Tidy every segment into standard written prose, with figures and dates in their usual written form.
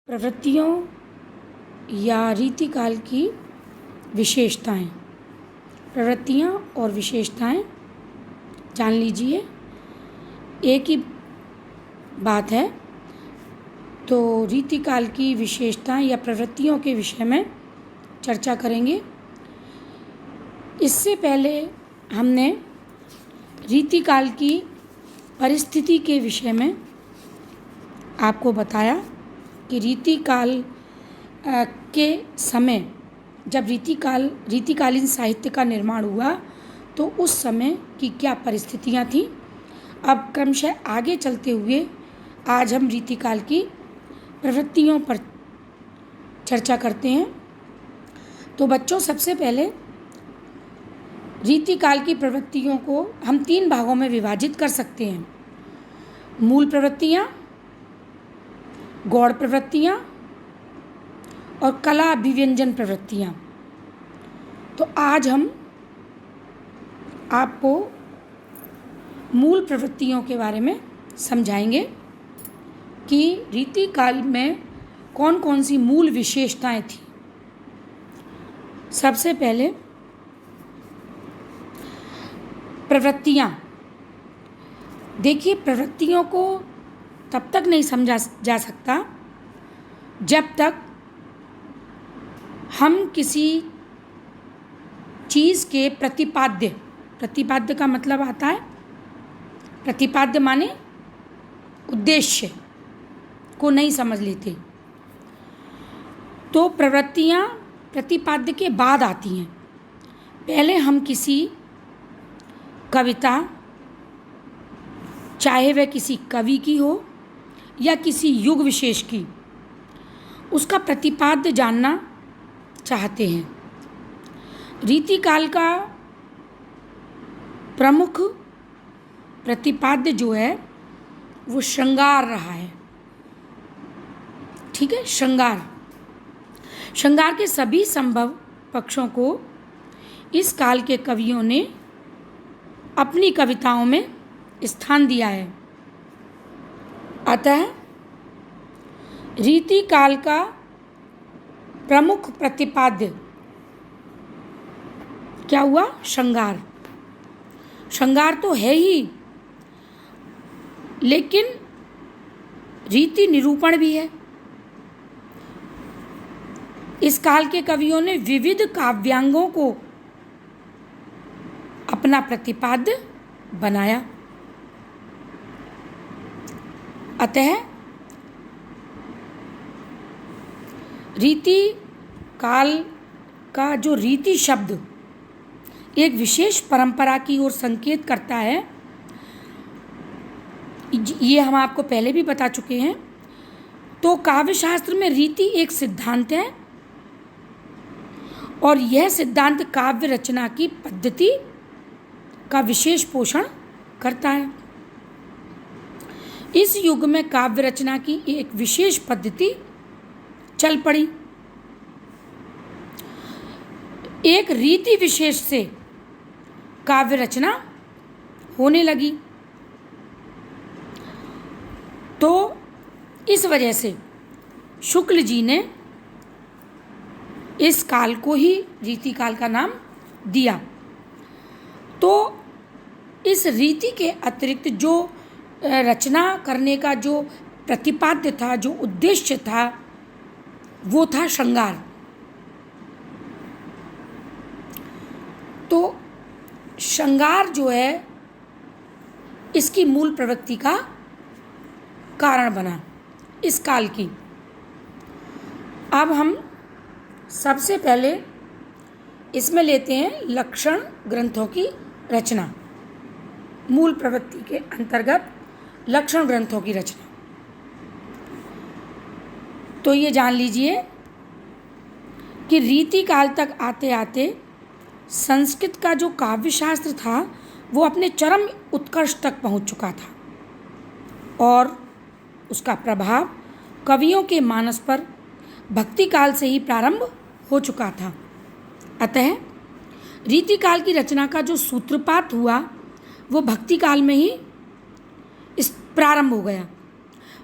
प्रवृत्तियों या रीतिकाल की विशेषताएं। प्रवृत्तियां और विशेषताएं जान लीजिए। एक ही बात है, तो रीतिकाल की विशेषताएं या प्रवृत्तियों के विषय में चर्चा करेंगे। इससे पहले हमने रीतिकाल की परिस्थिति के विषय में आपको बताया कि रीतिकाल के समय जब रीतिकालीन साहित्य का निर्माण हुआ तो उस समय की क्या परिस्थितियाँ थीं। अब क्रमशः आगे चलते हुए आज हम रीतिकाल की प्रवृत्तियों पर चर्चा करते हैं। तो बच्चों, सबसे पहले रीतिकाल की प्रवृत्तियों को हम 3 भागों में विभाजित कर सकते हैं: मूल प्रवृत्तियाँ, गौड़ प्रवृत्तियाँ और कला अभिव्यंजन प्रवृत्तियाँ। तो आज हम आपको मूल प्रवृत्तियों के बारे में समझाएंगे कि रीतिकाल में कौन कौन सी मूल विशेषताएं थीं। सबसे पहले प्रवृत्तियाँ। देखिए, प्रवृत्तियों को तब तक नहीं समझा जा सकता जब तक हम किसी चीज़ के प्रतिपाद्य का मतलब आता है, प्रतिपाद्य माने उद्देश्य को नहीं समझ लेते। तो प्रवृत्तियाँ प्रतिपाद्य के बाद आती हैं। पहले हम किसी कविता, चाहे वह किसी कवि की हो या किसी युग विशेष की, उसका प्रतिपाद्य जानना चाहते हैं। रीतिकाल का प्रमुख प्रतिपाद्य जो है वो श्रृंगार रहा है। ठीक है, श्रृंगार के सभी संभव पक्षों को इस काल के कवियों ने अपनी कविताओं में स्थान दिया है। अतः रीतिकाल का प्रमुख प्रतिपाद्य क्या हुआ? श्रृंगार। श्रृंगार तो है ही, लेकिन रीति निरूपण भी है। इस काल के कवियों ने विविध काव्यांगों को अपना प्रतिपाद्य बनाया। अतः रीति काल का जो रीति शब्द एक विशेष परंपरा की ओर संकेत करता है, ये हम आपको पहले भी बता चुके हैं। तो काव्यशास्त्र में रीति एक सिद्धांत है और यह सिद्धांत काव्य रचना की पद्धति का विशेष पोषण करता है। इस युग में काव्य रचना की एक विशेष पद्धति चल पड़ी। एक रीति विशेष से काव्य रचना होने लगी। तो इस वजह से शुक्ल जी ने इस काल को ही रीतिकाल का नाम दिया। तो इस रीति के अतिरिक्त जो रचना करने का जो प्रतिपाद्य था, जो उद्देश्य था, वो था श्रृंगार। तो श्रृंगार जो है इसकी मूल प्रवृत्ति का कारण बना इस काल की। अब हम सबसे पहले इसमें लेते हैं लक्षण ग्रंथों की रचना। मूल प्रवृत्ति के अंतर्गत लक्षण ग्रंथों की रचना। तो ये जान लीजिए कि रीतिकाल तक आते आते संस्कृत का जो काव्यशास्त्र था वो अपने चरम उत्कर्ष तक पहुंच चुका था और उसका प्रभाव कवियों के मानस पर भक्ति काल से ही प्रारंभ हो चुका था। अतः रीतिकाल की रचना का जो सूत्रपात हुआ वो भक्ति काल में ही प्रारंभ हो गया।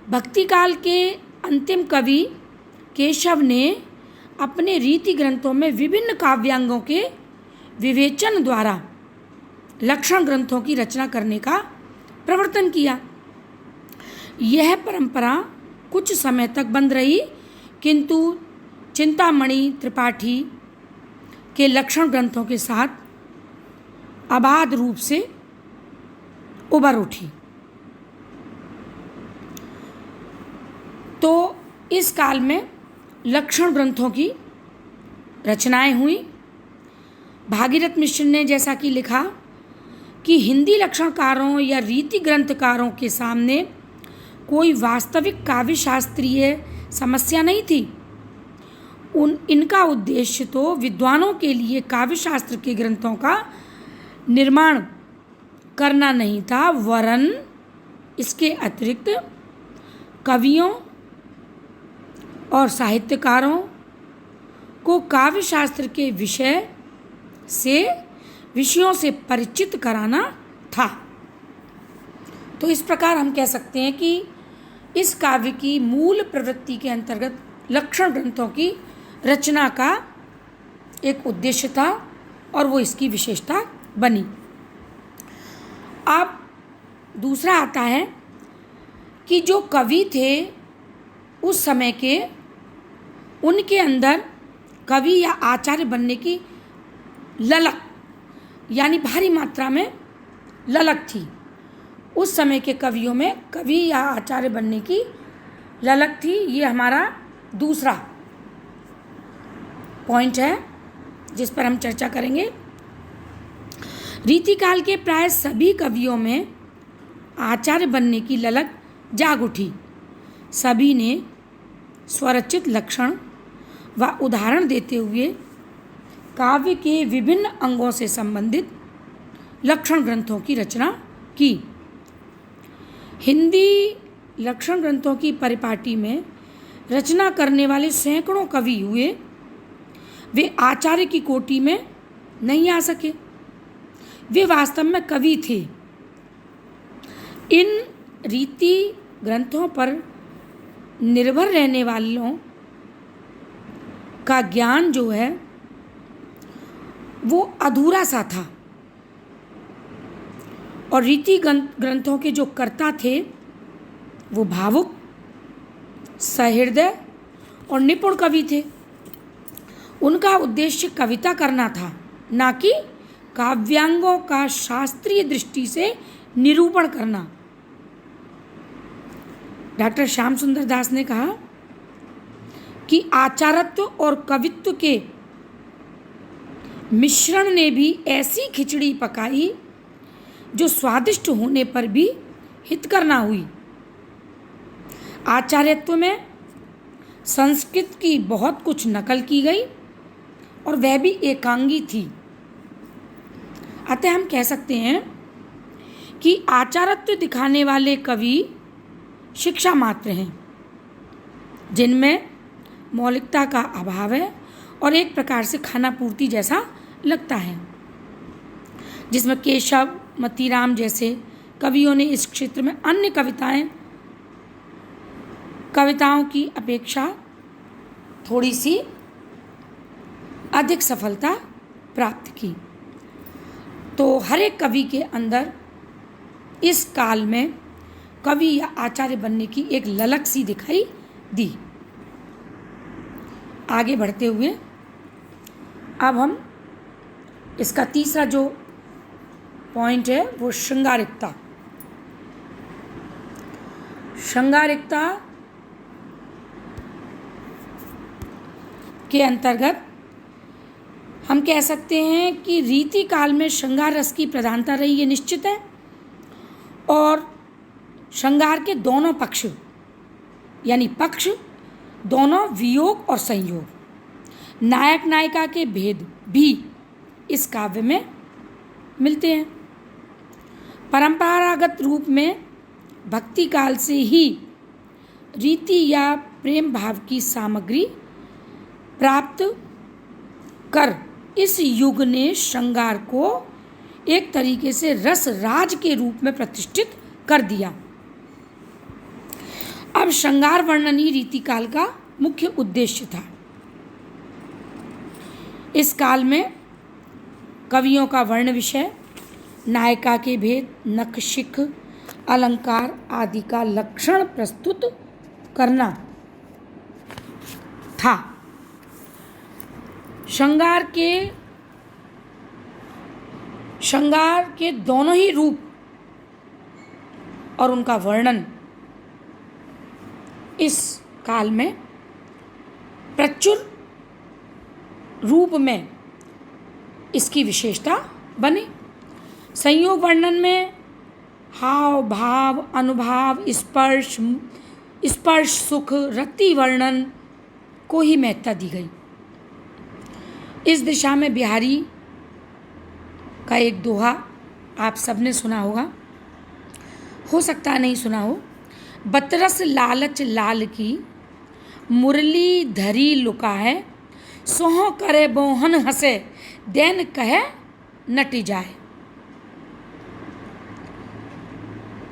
भक्ति काल के अंतिम कवि केशव ने अपने रीति ग्रंथों में विभिन्न काव्यांगों के विवेचन द्वारा लक्षण ग्रंथों की रचना करने का प्रवर्तन किया। यह परंपरा कुछ समय तक बंद रही, किंतु चिंतामणि त्रिपाठी के लक्षण ग्रंथों के साथ अबाध रूप से उभर उठी। तो इस काल में लक्षण ग्रंथों की रचनाएं हुई। भागीरथ मिश्र ने जैसा कि लिखा कि हिंदी लक्षणकारों या रीति ग्रंथकारों के सामने कोई वास्तविक काव्य शास्त्रीय समस्या नहीं थी। इनका उद्देश्य तो विद्वानों के लिए काव्य शास्त्र के ग्रंथों का निर्माण करना नहीं था, वरन इसके अतिरिक्त कवियों और साहित्यकारों को काव्य शास्त्र के विषयों से परिचित कराना था। तो इस प्रकार हम कह सकते हैं कि इस काव्य की मूल प्रवृत्ति के अंतर्गत लक्षण ग्रंथों की रचना का एक उद्देश्य था और वो इसकी विशेषता बनी। अब दूसरा आता है कि जो कवि थे उस समय के, उनके अंदर कवि या आचार्य बनने की ललक यानी भारी मात्रा में ललक थी। उस समय के कवियों में कवि या आचार्य बनने की ललक थी। ये हमारा दूसरा पॉइंट है जिस पर हम चर्चा करेंगे। रीतिकाल के प्राय सभी कवियों में आचार्य बनने की ललक जाग उठी। सभी ने स्वरचित लक्षण व उदाहरण देते हुए काव्य के विभिन्न अंगों से संबंधित लक्षण ग्रंथों की रचना की। हिंदी लक्षण ग्रंथों की परिपाटी में रचना करने वाले सैकड़ों कवि हुए, वे आचार्य की कोटि में नहीं आ सके। वे वास्तव में कवि थे। इन रीति ग्रंथों पर निर्भर रहने वालों का ज्ञान जो है वो अधूरा सा था, और रीति ग्रंथों के जो कर्ता थे वो भावुक, सहृदय और निपुण कवि थे। उनका उद्देश्य कविता करना था, ना कि काव्यांगों का शास्त्रीय दृष्टि से निरूपण करना। डॉक्टर श्याम सुंदर दास ने कहा कि आचारत्व और कवित्व के मिश्रण ने भी ऐसी खिचड़ी पकाई जो स्वादिष्ट होने पर भी हितकर ना हुई। आचार्यत्व में संस्कृत की बहुत कुछ नकल की गई और वह भी एकांगी थी। अतः हम कह सकते हैं कि आचारत्व दिखाने वाले कवि शिक्षा मात्र हैं, जिनमें मौलिकता का अभाव है और एक प्रकार से खाना पूर्ति जैसा लगता है, जिसमें केशव, मतीराम जैसे कवियों ने इस क्षेत्र में अन्य कविताओं की अपेक्षा थोड़ी सी अधिक सफलता प्राप्त की। तो हर एक कवि के अंदर इस काल में कवि या आचार्य बनने की एक ललक सी दिखाई दी। आगे बढ़ते हुए अब हम इसका तीसरा जो पॉइंट है वो श्रृंगारिकता। श्रृंगारिकता के अंतर्गत हम कह सकते हैं कि रीति काल में श्रृंगार रस की प्रधानता रही, ये निश्चित है। और श्रृंगार के दोनों पक्ष यानी पक्ष दोनों, वियोग और संयोग, नायक नायिका के भेद भी इस काव्य में मिलते हैं। परंपरागत रूप में भक्ति काल से ही रीति या प्रेम भाव की सामग्री प्राप्त कर इस युग ने श्रृंगार को एक तरीके से रस राज के रूप में प्रतिष्ठित कर दिया। अब श्रृंगार वर्णन ही रीतिकाल का मुख्य उद्देश्य था। इस काल में कवियों का वर्ण विषय, नायिका के भेद, नखशिख, अलंकार आदि का लक्षण प्रस्तुत करना था। श्रृंगार के दोनों ही रूप और उनका वर्णन इस काल में प्रचुर रूप में इसकी विशेषता बनी। संयोग वर्णन में हाव भाव, अनुभाव, स्पर्श सुख, रति वर्णन को ही महत्ता दी गई। इस दिशा में बिहारी का एक दोहा आप सबने सुना होगा, हो सकता है नहीं सुना हो। बतरस लालच लाल की, मुरली धरी लुका है, सोह करे बोहन हंसे, देन कहे नटी जाए।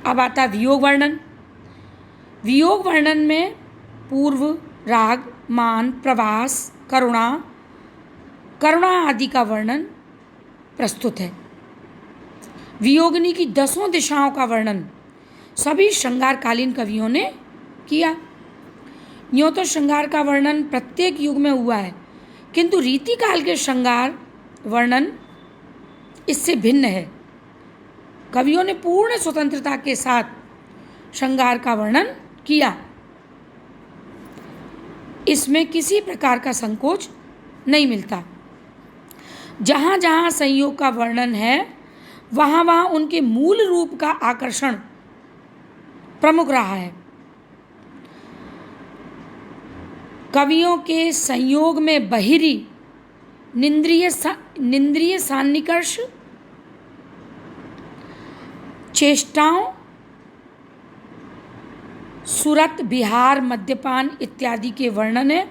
अब आता वियोग वर्णन। वियोग वर्णन में पूर्व, राग, मान, प्रवास, करुणा आदि का वर्णन प्रस्तुत है। वियोगिनी की 10 दिशाओं का वर्णन सभी श्रृंगारकालीन कवियों ने किया। यूँ तो श्रृंगार का वर्णन प्रत्येक युग में हुआ है, किंतु रीतिकाल के श्रृंगार वर्णन इससे भिन्न है। कवियों ने पूर्ण स्वतंत्रता के साथ श्रृंगार का वर्णन किया। इसमें किसी प्रकार का संकोच नहीं मिलता। जहाँ जहाँ संयोग का वर्णन है, वहाँ वहाँ उनके मूल रूप का आकर्षण प्रमुख रहा है। कवियों के संयोग में बहिरी निंद्रिय सान्निकर्ष, चेष्टाओं, सुरत, विहार, मद्यपान इत्यादि के वर्णन है।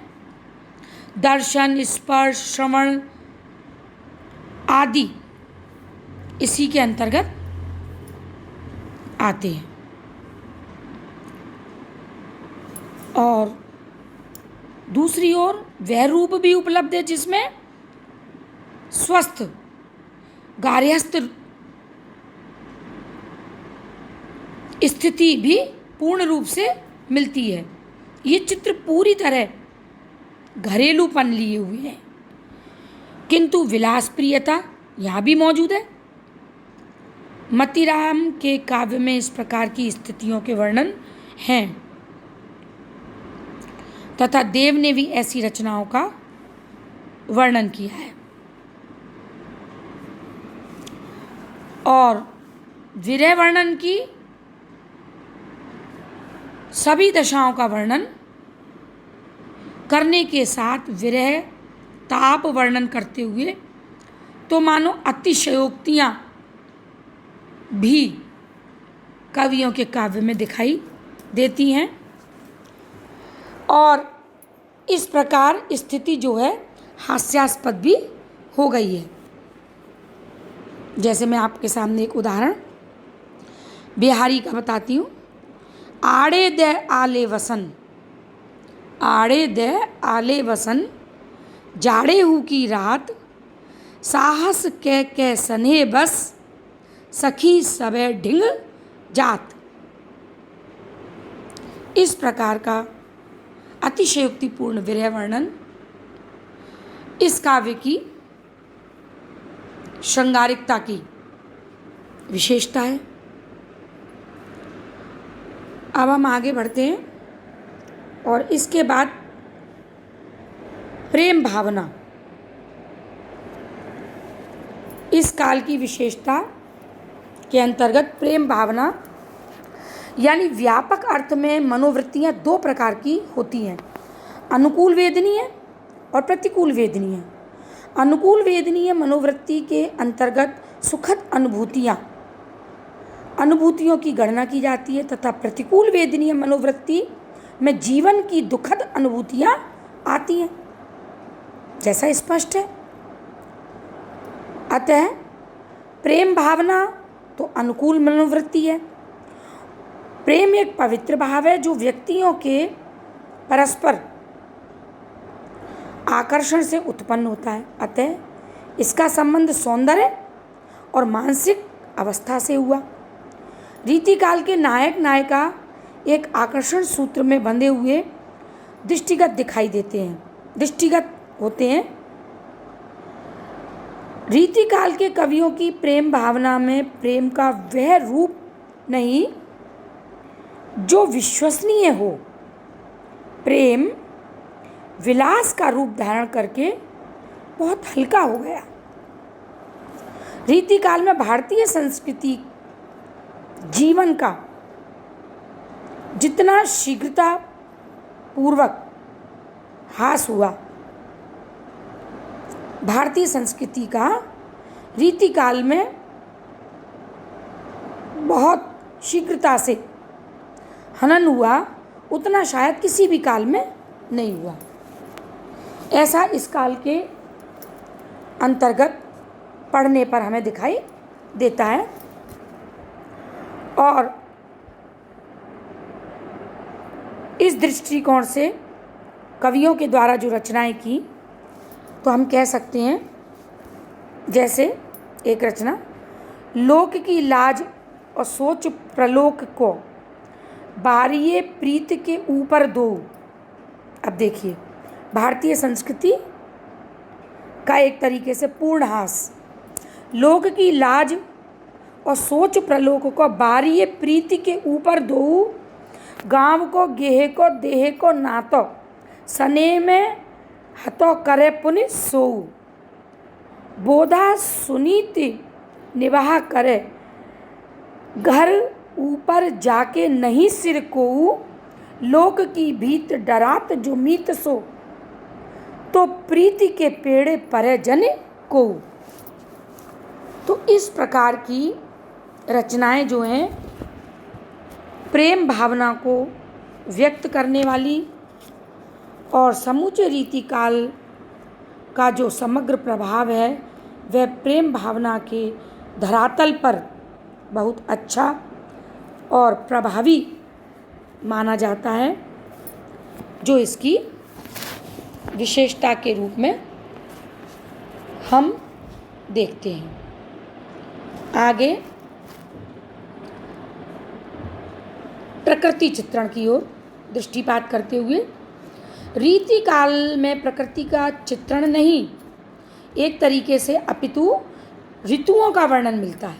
दर्शन, स्पर्श, श्रवण आदि इसी के अंतर्गत आते हैं। और दूसरी ओर वह रूप भी उपलब्ध है जिसमें स्वस्थ गार्हस्थ स्थिति भी पूर्ण रूप से मिलती है। ये चित्र पूरी तरह घरेलूपन लिए हुए हैं, किंतु विलास प्रियता यहाँ भी मौजूद है। मतीराम के काव्य में इस प्रकार की स्थितियों के वर्णन हैं तथा देव ने भी ऐसी रचनाओं का वर्णन किया है। और विरह वर्णन की सभी दशाओं का वर्णन करने के साथ विरह ताप वर्णन करते हुए तो मानो अतिशयोक्तियाँ भी कवियों के काव्य में दिखाई देती हैं। और इस प्रकार स्थिति जो है हास्यास्पद भी हो गई है। जैसे मैं आपके सामने एक उदाहरण बिहारी का बताती हूँ। आड़े दे आले वसन, जाड़े हु की रात, साहस के सने बस, सखी सबे ढिंग जात। इस प्रकार का अतिशयोक्तिपूर्ण विरह वर्णन इस काव्य की श्रृंगारिकता की विशेषता है। अब हम आगे बढ़ते हैं और इसके बाद प्रेम भावना इस काल की विशेषता के अंतर्गत प्रेम भावना यानी व्यापक अर्थ में मनोवृत्तियाँ 2 प्रकार की होती हैं, अनुकूल वेदनीय और प्रतिकूल वेदनीय। अनुकूल वेदनीय मनोवृत्ति के अंतर्गत सुखद अनुभूतियों की गणना की जाती है तथा प्रतिकूल वेदनीय मनोवृत्ति में जीवन की दुखद अनुभूतियाँ आती हैं, जैसा स्पष्ट है। अतः प्रेम भावना तो अनुकूल मनोवृत्ति है। प्रेम एक पवित्र भाव है जो व्यक्तियों के परस्पर आकर्षण से उत्पन्न होता है। अतः इसका संबंध सौंदर्य और मानसिक अवस्था से हुआ। रीतिकाल के नायक नायिका एक आकर्षण सूत्र में बंधे हुए दृष्टिगत होते हैं। रीतिकाल के कवियों की प्रेम भावना में प्रेम का वह रूप नहीं जो विश्वसनीय हो। प्रेम विलास का रूप धारण करके बहुत हल्का हो गया। रीतिकाल में भारतीय संस्कृति जीवन का जितना शीघ्रता पूर्वक ह्रास हुआ, भारतीय संस्कृति का रीतिकाल में बहुत शीघ्रता से हनन हुआ, उतना शायद किसी भी काल में नहीं हुआ। ऐसा इस काल के अंतर्गत पढ़ने पर हमें दिखाई देता है। और इस दृष्टिकोण से कवियों के द्वारा जो रचनाएं की, तो हम कह सकते हैं, जैसे एक रचना, लोक की लाज और सोच प्रलोक को बारिये प्रीत के ऊपर दो। अब देखिए, भारतीय संस्कृति का एक तरीके से पूर्ण हास, लोक की लाज और सोच प्रलोक को बारिये प्रीति के ऊपर दो। गाँव को गेह को देह को नातो, सने में हतो करे पुनि सोऊ। बोधा सुनीति निवाह करे, घर ऊपर जाके नहीं सिर को। लोक की भीत डरात जो मीत सो, तो प्रीति के पेड़े परे जन को। तो इस प्रकार की रचनाएं जो हैं, प्रेम भावना को व्यक्त करने वाली और समूचे रीतिकाल का जो समग्र प्रभाव है, वह प्रेम भावना के धरातल पर बहुत अच्छा और प्रभावी माना जाता है, जो इसकी विशेषता के रूप में हम देखते हैं। आगे प्रकृति चित्रण की ओर दृष्टिपात करते हुए, रीतिकाल में प्रकृति का चित्रण नहीं, एक तरीके से अपितु ऋतुओं का वर्णन मिलता है।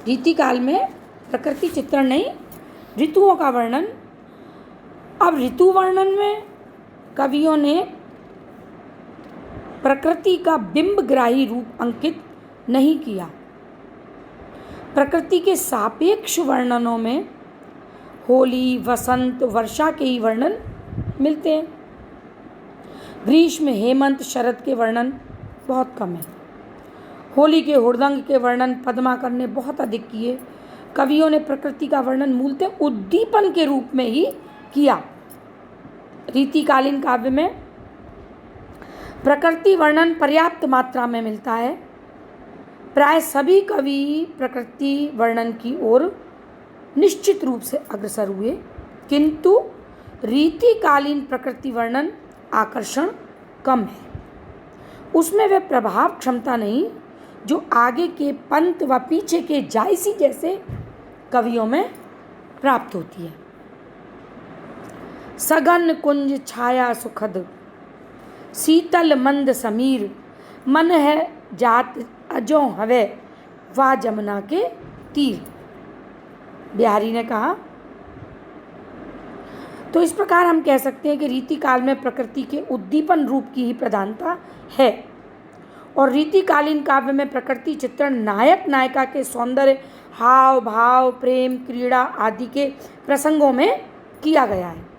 रीतिकाल में प्रकृति चित्रण नहीं, ऋतुओं का वर्णन। अब ऋतु वर्णन में कवियों ने प्रकृति का बिंबग्राही रूप अंकित नहीं किया। प्रकृति के सापेक्ष वर्णनों में होली, वसंत, वर्षा के ही वर्णन मिलते हैं। ग्रीष्म, हेमंत, शरद के वर्णन बहुत कम है। होली के हुड़दंग के वर्णन पद्माकर ने बहुत अधिक किए। कवियों ने प्रकृति का वर्णन मूलतः उद्दीपन के रूप में ही किया। रीतिकालीन काव्य में प्रकृति वर्णन पर्याप्त मात्रा में मिलता है। प्राय सभी कवि प्रकृति वर्णन की ओर निश्चित रूप से अग्रसर हुए, किंतु रीतिकालीन प्रकृति वर्णन आकर्षण कम है। उसमें वह प्रभाव क्षमता नहीं जो आगे के पंत व पीछे के जायसी जैसे कवियों में प्राप्त होती है। सघन कुंज छाया सुखद, शीतल मंद समीर, मन है जात अजो हवे, वा जमुना के तीर, बिहारी ने कहा। तो इस प्रकार हम कह सकते हैं कि रीतिकाल में प्रकृति के उद्दीपन रूप की ही प्रधानता है, और रीतिकालीन काव्य में प्रकृति चित्रण नायक नायिका के सौंदर्य, हाव भाव, प्रेम, क्रीड़ा आदि के प्रसंगों में किया गया है।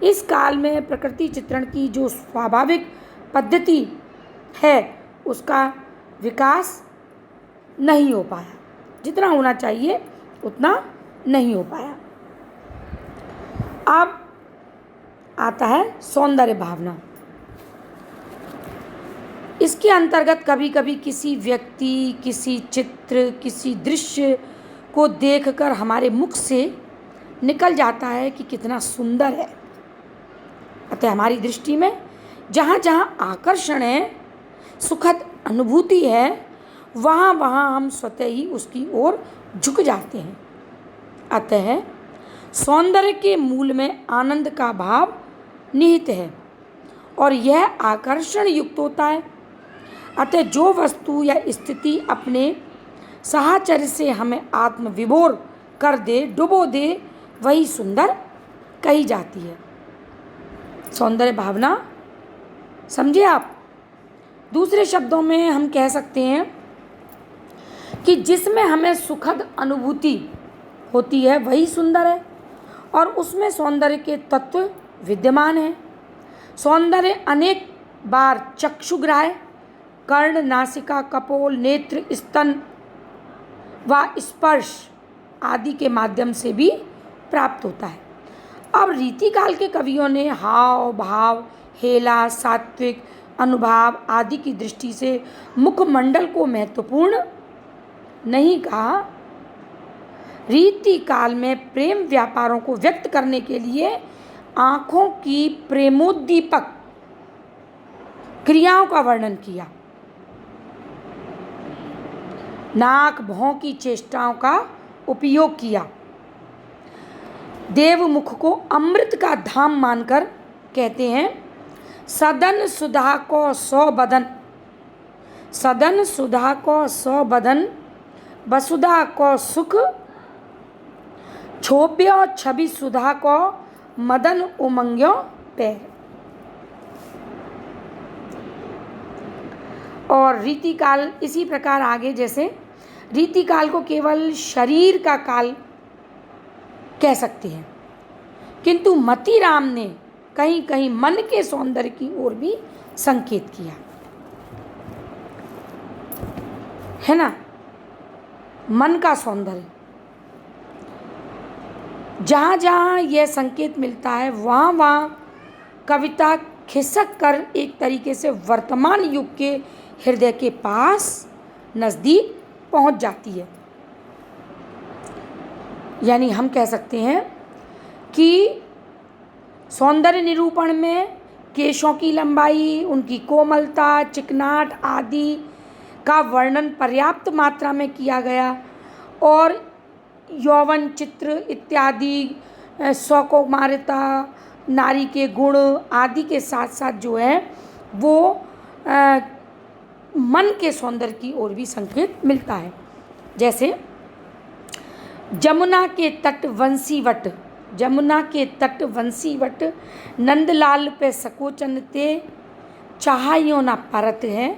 इस काल में प्रकृति चित्रण की जो स्वाभाविक पद्धति है, उसका विकास नहीं हो पाया। जितना होना चाहिए उतना नहीं हो पाया। अब आता है सौंदर्य भावना। इसके अंतर्गत कभी कभी किसी व्यक्ति, किसी चित्र, किसी दृश्य को देखकर हमारे मुख से निकल जाता है कि कितना सुंदर है। अतः हमारी दृष्टि में जहाँ जहाँ आकर्षण है, सुखद अनुभूति है, वहाँ वहाँ हम स्वतः ही उसकी ओर झुक जाते हैं। अतः सौंदर्य के मूल में आनंद का भाव निहित है और यह आकर्षण युक्त होता है। अतः जो वस्तु या स्थिति अपने साहचर्य से हमें आत्मविभोर कर दे, डुबो दे, वही सुंदर कही जाती है। सौंदर्य भावना समझे आप। दूसरे शब्दों में हम कह सकते हैं कि जिसमें हमें सुखद अनुभूति होती है वही सुंदर है और उसमें सौंदर्य के तत्व विद्यमान हैं। सौंदर्य अनेक बार चक्षुग्राह्य, कर्ण, नासिका, कपोल, नेत्र, स्तन व स्पर्श आदि के माध्यम से भी प्राप्त होता है। अब रीतिकाल के कवियों ने हाव भाव, हेला, सात्विक अनुभाव आदि की दृष्टि से मुखमंडल को महत्वपूर्ण नहीं कहा। रीतिकाल में प्रेम व्यापारों को व्यक्त करने के लिए आँखों की प्रेमोद्दीपक क्रियाओं का वर्णन किया, नाक भौं की चेष्टाओं का उपयोग किया, देवमुख को अमृत का धाम मानकर कहते हैं सदन सुधा को 100 बदन, सदन सुधा को 100 बदन, वसुधा को सुख, क्षोभ्यो छवि सुधा को मदन उमंग्यो पैर। और रीतिकाल इसी प्रकार आगे, जैसे रीतिकाल को केवल शरीर का काल कह सकते हैं, किंतु मतीराम ने कहीं कहीं मन के सौंदर्य की ओर भी संकेत किया है ना। मन का सौंदर्य, जहाँ जहाँ यह संकेत मिलता है वहाँ वहाँ कविता खिसक कर एक तरीके से वर्तमान युग के हृदय के पास नज़दीक पहुँच जाती है। यानी हम कह सकते हैं कि सौंदर्य निरूपण में केशों की लंबाई, उनकी कोमलता, चिकनाट आदि का वर्णन पर्याप्त मात्रा में किया गया और यौवन चित्र इत्यादि, सौकुमारिता, नारी के गुण आदि के साथ साथ जो है वो मन के सौंदर्य की ओर भी संकेत मिलता है। जैसे जमुना के तट वंशीवट, जमुना के तट वंशीवट, नंदलाल पे सकोचन ते चाहयो ना परत है,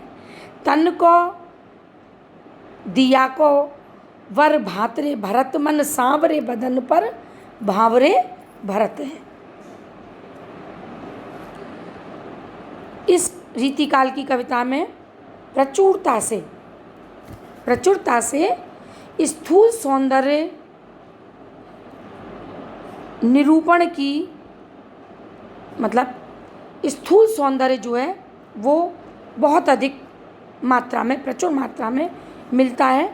तन को दिया को वर भातरे भरत, मन सांवरे बदन पर भावरे भरत है। इस रीतिकाल की कविता में प्रचुरता से स्थूल सौंदर्य निरूपण की, मतलब स्थूल सौंदर्य जो है वो बहुत अधिक मात्रा में, प्रचुर मात्रा में मिलता है,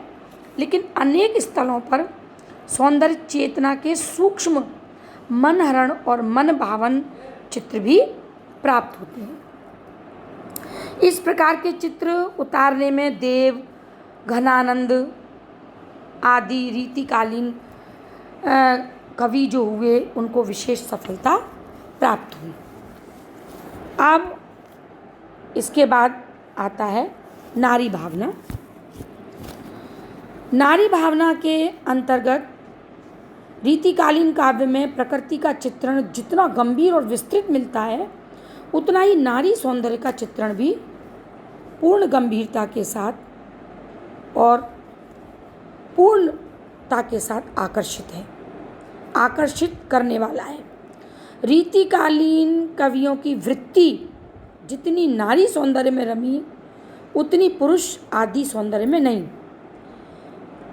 लेकिन अनेक स्थलों पर सौंदर्य चेतना के सूक्ष्म मनहरण और मन भावन चित्र भी प्राप्त होते हैं। इस प्रकार के चित्र उतारने में देव, घनानंद आदि रीतिकालीन कवि जो हुए उनको विशेष सफलता प्राप्त हुई। अब इसके बाद आता है नारी भावना। नारी भावना के अंतर्गत रीतिकालीन काव्य में प्रकृति का चित्रण जितना गंभीर और विस्तृत मिलता है, उतना ही नारी सौंदर्य का चित्रण भी पूर्ण गंभीरता के साथ और पूर्णता के साथ आकर्षित करने वाला है। रीतिकालीन कवियों की वृत्ति जितनी नारी सौंदर्य में रमी, उतनी पुरुष आदि सौंदर्य में नहीं।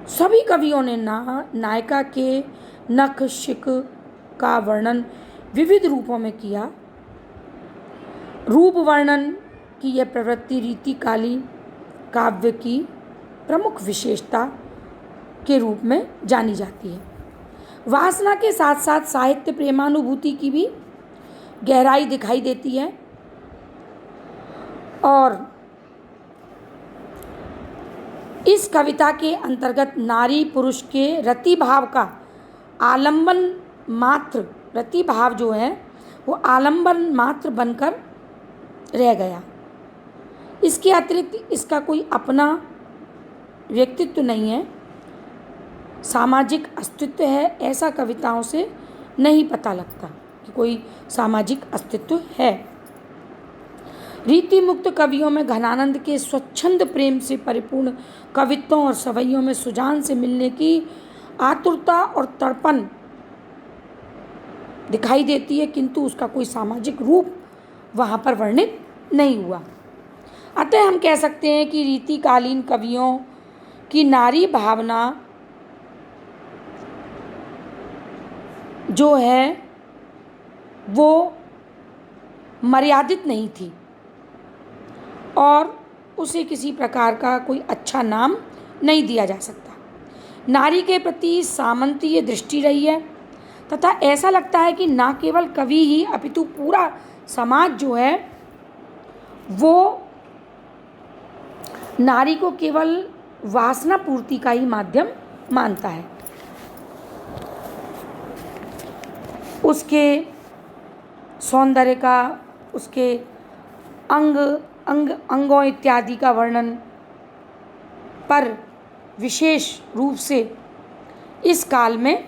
सभी कवियों ने नायिका के नख शिक का वर्णन विविध रूपों में किया। रूप वर्णन की यह प्रवृत्ति रीतिकालीन काव्य की प्रमुख विशेषता के रूप में जानी जाती है। वासना के साथ साथ साहित्य प्रेमानुभूति की भी गहराई दिखाई देती है। और इस कविता के अंतर्गत नारी पुरुष के रति भाव का आलंबन मात्र, रति भाव जो है वो आलंबन मात्र बनकर रह गया। इसके अतिरिक्त इसका कोई अपना व्यक्तित्व नहीं है, सामाजिक अस्तित्व है, ऐसा कविताओं से नहीं पता लगता कि कोई सामाजिक अस्तित्व है। रीति मुक्त कवियों में घनानंद के स्वच्छंद प्रेम से परिपूर्ण कवित्वों और सवैयों में सुजान से मिलने की आतुरता और तड़पन दिखाई देती है, किंतु उसका कोई सामाजिक रूप वहाँ पर वर्णित नहीं हुआ। अतः हम कह सकते हैं कि रीतिकालीन कवियों की नारी भावना जो है वो मर्यादित नहीं थी और उसे किसी प्रकार का कोई अच्छा नाम नहीं दिया जा सकता। नारी के प्रति सामंतीय दृष्टि रही है तथा ऐसा लगता है कि न केवल कवि ही अपितु पूरा समाज जो है वो नारी को केवल वासना पूर्ति का ही माध्यम मानता है। उसके सौंदर्य का, उसके अंगों इत्यादि का वर्णन पर विशेष रूप से इस काल में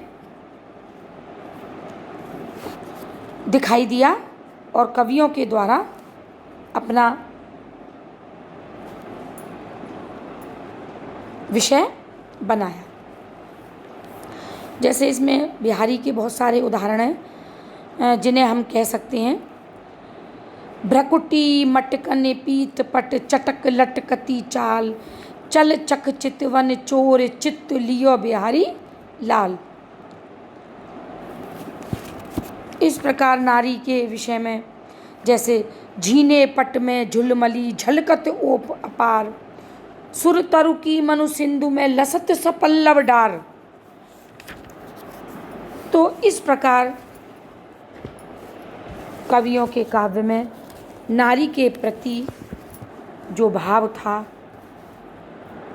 दिखाई दिया और कवियों के द्वारा अपना विषय बनाया। जैसे इसमें बिहारी के बहुत सारे उदाहरण हैं जिन्हें हम कह सकते हैं। भ्रकुटी मटकन पीत पट चटक लटकती चाल, चल चक चितवन चोर चित्त लियो बिहारी लाल। इस प्रकार नारी के विषय में जैसे झीने पट में झुलमली झलकत ओप अपार, सुर तरु की मनु सिंधु में लसत सपल्लव डार। तो इस प्रकार कवियों के काव्य में नारी के प्रति जो भाव था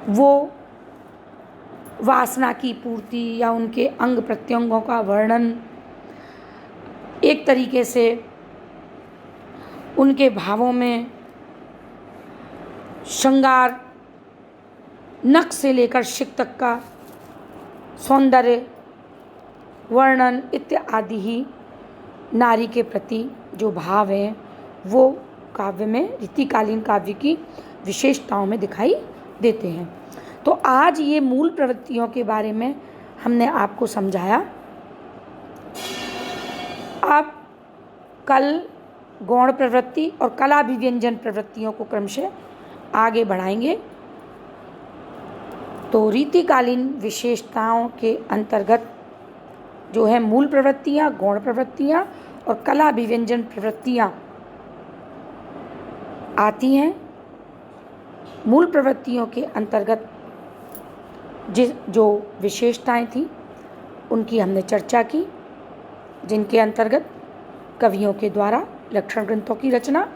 वो वासना की पूर्ति या उनके अंग प्रत्यंगों का वर्णन, एक तरीके से उनके भावों में श्रृंगार, नख से लेकर शिक तक का सौंदर्य वर्णन इत्यादि ही नारी के प्रति जो भाव हैं वो काव्य में, रीतिकालीन काव्य की विशेषताओं में दिखाई देते हैं। तो आज ये मूल प्रवृत्तियों के बारे में हमने आपको समझाया। अब कल गौण प्रवृत्ति और कलाभिव्यंजन प्रवृत्तियों को क्रमशः आगे बढ़ाएंगे। तो रीतिकालीन विशेषताओं के अंतर्गत जो है मूल प्रवृत्तियाँ, गौण प्रवृत्तियाँ और कलाभिव्यंजन प्रवृत्तियाँ आती हैं। मूल प्रवृत्तियों के अंतर्गत जो विशेषताएं थीं उनकी हमने चर्चा की, जिनके अंतर्गत कवियों के द्वारा लक्षण ग्रंथों की रचना,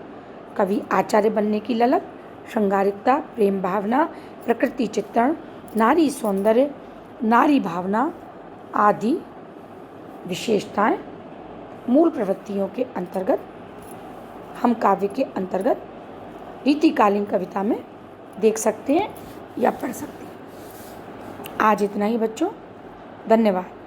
कवि आचार्य बनने की ललक, श्रृंगारिकता, प्रेम भावना, प्रकृति चित्रण, नारी सौंदर्य, नारी भावना आदि विशेषताएं मूल प्रवृत्तियों के अंतर्गत हम काव्य के अंतर्गत रीतिकालीन कविता में देख सकते हैं या पढ़ सकते हैं। आज इतना ही बच्चों, धन्यवाद।